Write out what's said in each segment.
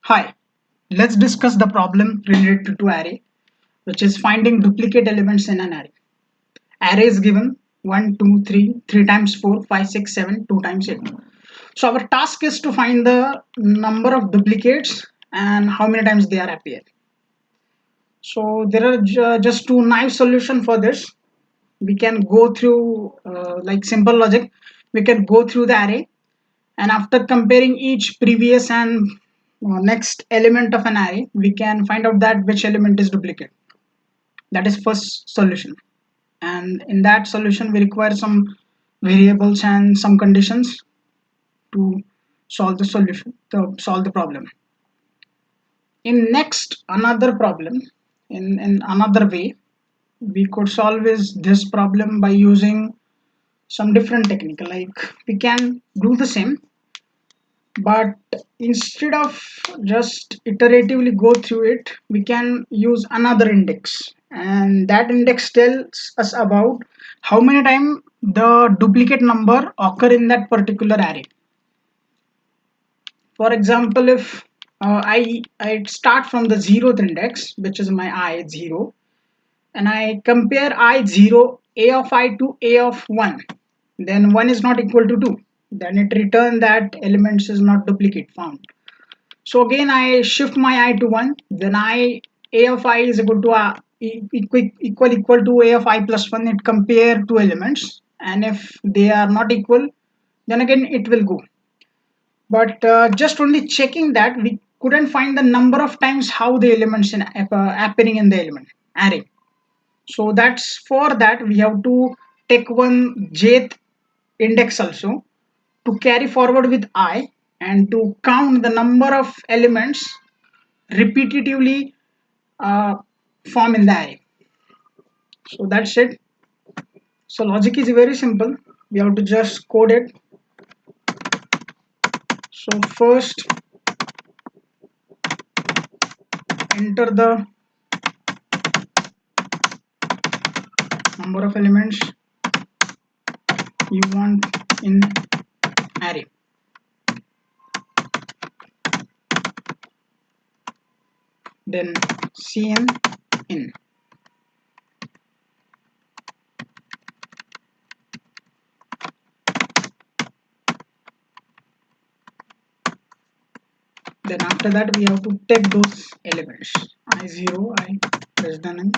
Hi, let's discuss the problem related to array, which is finding duplicate elements in an array. Array is given 1, 2, 3, 3 times 4, 5, 6, 7, 2 times 8. So our task is to find the number of duplicates and how many times they are appear. So there are just two naive solutions for this. We can go through like simple logic. We can go through the array, and after comparing each previous and next element of an array, we can find out that which element is duplicate. That is first solution, and in that solution we require some variables and some conditions to solve the solution to solve the problem. In next another problem, in another way we could solve is this problem by using some different technique. Like we can do the same, but instead of just iteratively go through it, we can use another index, and that index tells us about how many times the duplicate number occur in that particular array. For example, if I start from the zeroth index, which is my I 0, and I compare I 0 a of I to a of 1, then 1 is not equal to 2, then it return that elements is not duplicate found. So again I shift my I to 1, then a of I is equal to equal to a of I plus 1. It compare two elements, and if they are not equal, then again it will go. But just only checking that, we couldn't find the number of times how the elements in appearing in the element array. So that's for that we have to take one jth index also to carry forward with I and to count the number of elements repetitively uh, form in the array. So that's it. So logic is very simple. We have to just code it. So first enter the number of elements you want in array. Then cn in. Then after that we have to take those elements I0, I less than n.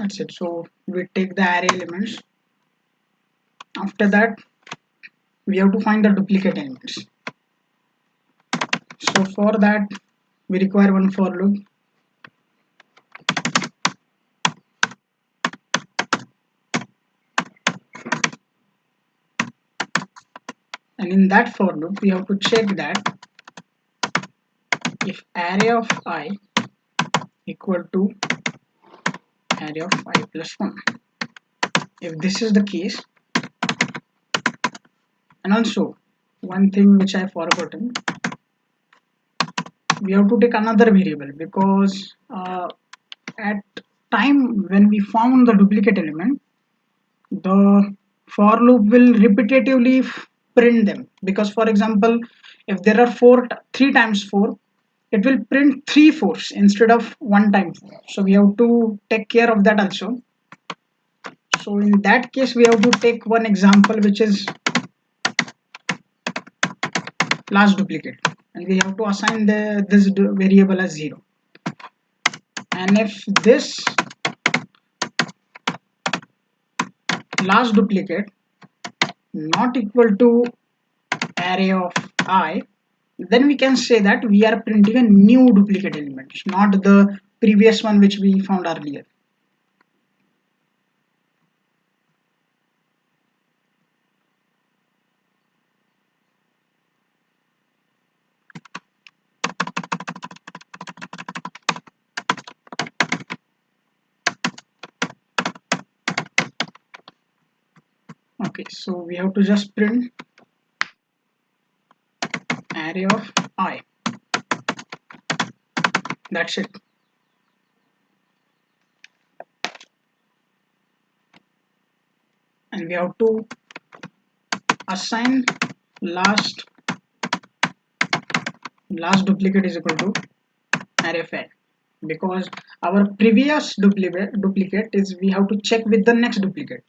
That's it. So we take the array elements. After that we have to find the duplicate elements. So for that we require one for loop. And in that for loop we have to check that if array of I equal to array of I plus 1. If this is the case, and also one thing which I forgotten, we have to take another variable, because at time when we found the duplicate element, the for loop will repetitively print them. Because for example, if there are 3 times 4, it will print 3 fours instead of 1 time 4. So we have to take care of that also. So in that case we have to take one example, which is last duplicate, and we have to assign this variable as 0. And if this last duplicate not equal to array of I, then we can say that we are printing a new duplicate element, not the previous one which we found earlier. Okay, so we have to just print array of I. That's it. And we have to assign last duplicate is equal to array file, because our previous duplicate is we have to check with the next duplicate.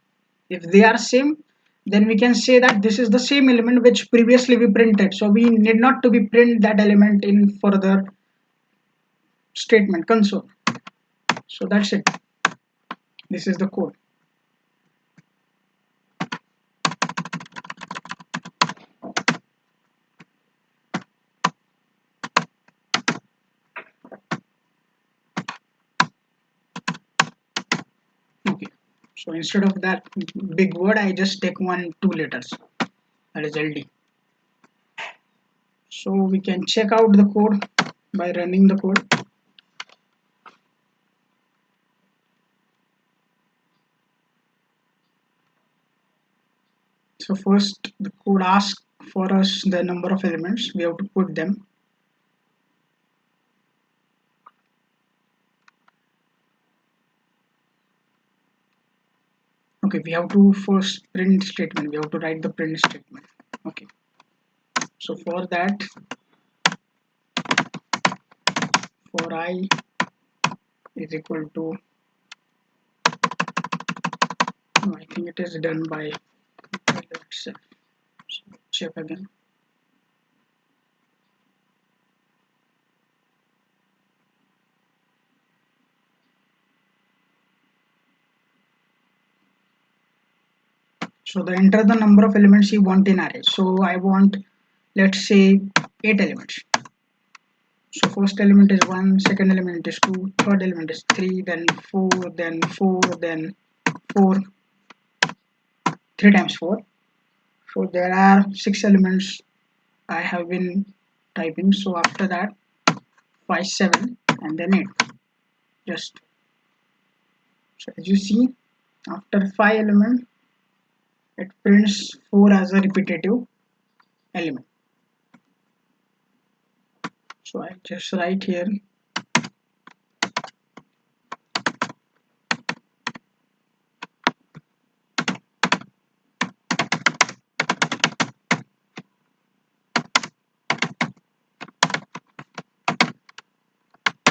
If they are same, then we can say that this is the same element which previously we printed, so we need not to be print that element in further statement console. So that's it. This is the code. Okay, so instead of that big word, I just take two letters, that is LD. So we can check out the code by running the code. So first the code asks for us the number of elements, we have to put them. Okay, we have to first print statement, we have to write the print statement. Okay, so for that, for I is equal to, no, I think it is done by itself. So check again. So the enter the number of elements you want in array. So I want, let's say, 8 elements. So first element is 1, second element is 2, third element is 3, then 4, then 4, then 4, 3 times 4. So there are 6 elements I have been typing. So after that, 5, 7, and then 8. Just so as you see, after 5 element, it prints 4 as a repetitive element. So I just write here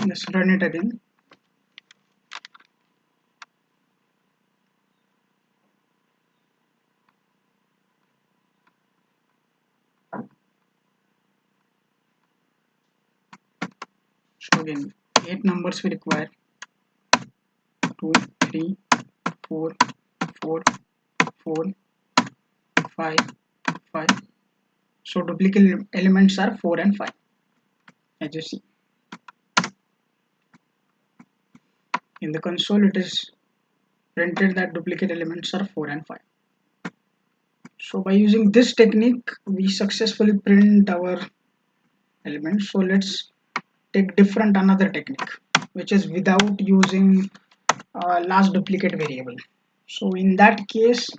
let's run it again. So again, 8 numbers we require: 2, 3, 4, 4, 4, 5, 5. So duplicate elements are 4 and 5, as you see. In the console, it is printed that duplicate elements are 4 and 5. So by using this technique, we successfully print our elements. So let's take different another technique, which is without using last duplicate variable. So in that case,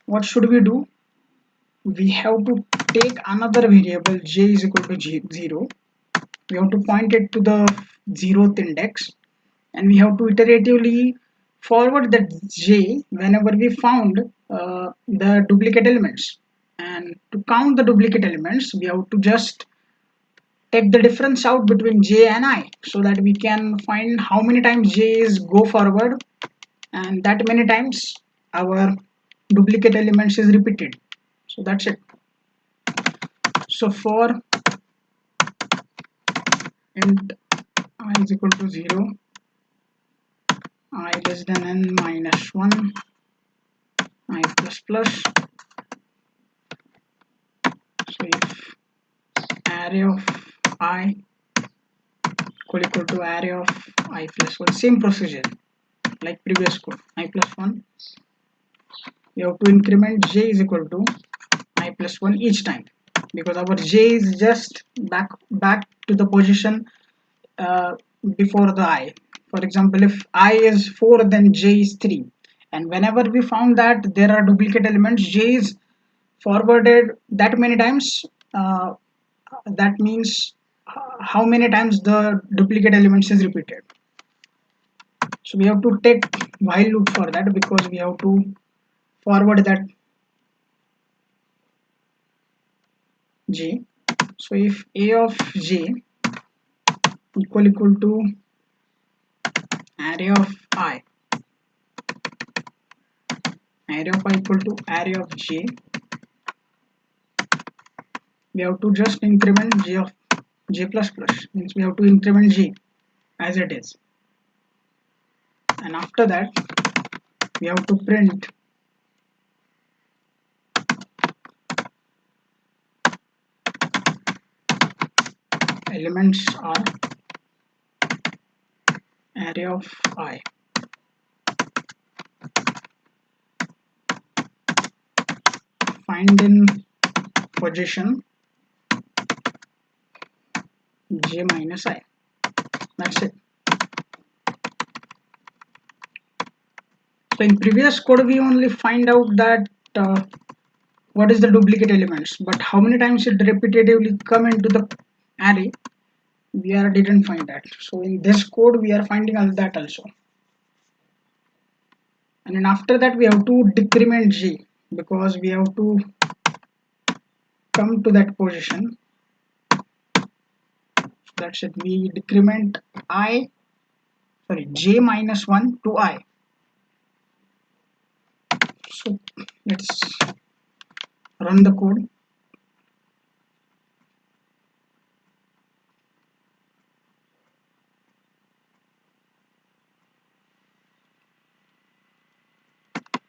what should we do? We have to take another variable j is equal to 0. We have to point it to the 0th index, and we have to iteratively forward that j whenever we found the duplicate elements. And to count the duplicate elements, we have to just take the difference out between j and I, so that we can find how many times j is go forward, and that many times our duplicate elements is repeated. So that's it. So for int I is equal to 0, I less than n minus 1, I plus plus. So if array of I equal to array of I plus 1, same procedure like previous code, I plus 1, you have to increment j is equal to I plus 1 each time, because our j is just back to the position uh, before the I. For example, if I is 4, then j is 3, and whenever we found that there are duplicate elements, j is forwarded that many times that means how many times the duplicate elements is repeated. So we have to take while loop for that, because we have to forward that j. So if a of j equal to array of I, array of I equal to array of j, we have to just increment j of j plus plus, means we have to increment j as it is, and after that we have to print elements are array of I. Find in position j minus I. That's it. So in previous code we only find out that what is the duplicate elements, but how many times it repetitively come into the array, we didn't find that. So in this code we are finding all that also, and then after that we have to decrement j, because we have to come to that position. That's it. We decrement j minus 1 to I. So let's run the code.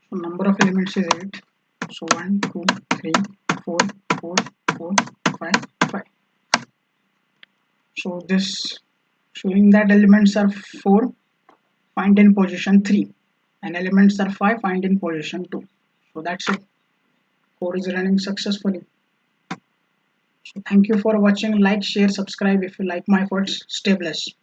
So number of elements is 8. So 1, 2, 3, 4, 4, 4, 5, 5. So this showing that elements are 4, find in position 3, and elements are 5, find in position 2. So that's it. Code is running successfully. So thank you for watching. Like, share, subscribe if you like my efforts. Stay blessed.